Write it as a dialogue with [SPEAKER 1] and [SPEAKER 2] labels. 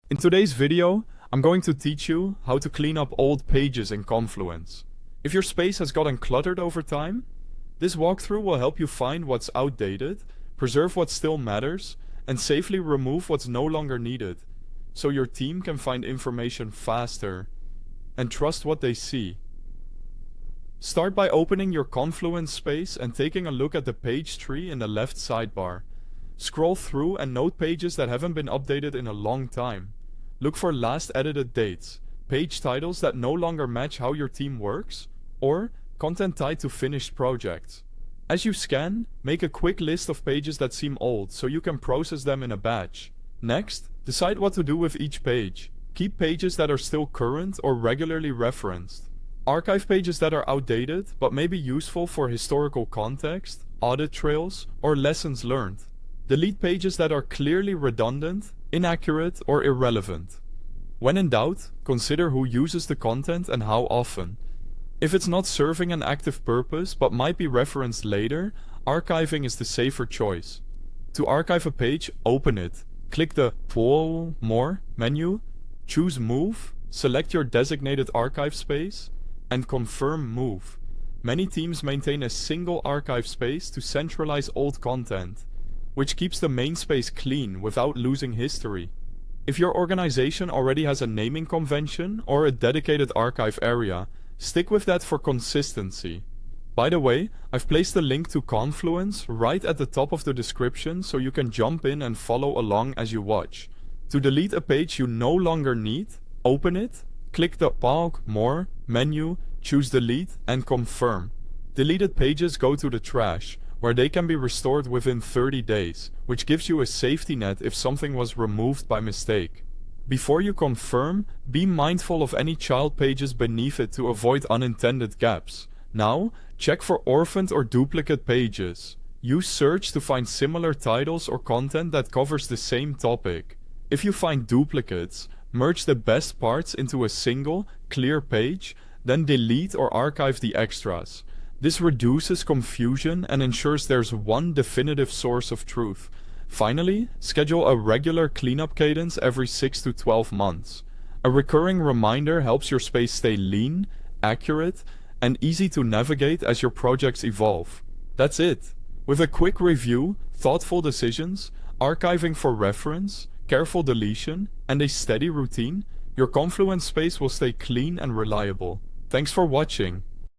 [SPEAKER 1] In today's video, I'm going to teach you how to clean up old pages in Confluence. If your space has gotten cluttered over time, this walkthrough will help you find what's outdated, preserve what still matters, and safely remove what's no longer needed, so your team can find information faster and trust what they see. Start by opening your Confluence space and taking a look at the page tree in the left sidebar. Scroll through and note pages that haven't been updated in a long time. Look for last edited dates, page titles that no longer match how your team works, or content tied to finished projects. As you scan, make a quick list of pages that seem old so you can process them in a batch. Next, decide what to do with each page. Keep pages that are still current or regularly referenced. Archive pages that are outdated but may be useful for historical context, audit trails, or lessons learned. Delete pages that are clearly redundant, inaccurate, or irrelevant. When in doubt, consider who uses the content and how often. If it's not serving an active purpose but might be referenced later, archiving is the safer choice. To archive a page, open it. Click the More menu, choose Move, select your designated archive space, and confirm Move. Many teams maintain a single archive space to centralize old content, which keeps the main space clean without losing history. If your organization already has a naming convention or a dedicated archive area, stick with that for consistency. By the way, I've placed a link to Confluence right at the top of the description so you can jump in and follow along as you watch. To delete a page you no longer need, open it, click the More menu, choose Delete, and confirm. Deleted pages go to the trash, where they can be restored within 30 days, which gives you a safety net if something was removed by mistake. Before you confirm, be mindful of any child pages beneath it to avoid unintended gaps. Now, check for orphaned or duplicate pages. Use search to find similar titles or content that covers the same topic. If you find duplicates, merge the best parts into a single, clear page, then delete or archive the extras. This reduces confusion and ensures there's one definitive source of truth. Finally, schedule a regular cleanup cadence every 6 to 12 months. A recurring reminder helps your space stay lean, accurate, and easy to navigate as your projects evolve. That's it. With a quick review, thoughtful decisions, archiving for reference, careful deletion, and a steady routine, your Confluence space will stay clean and reliable. Thanks for watching.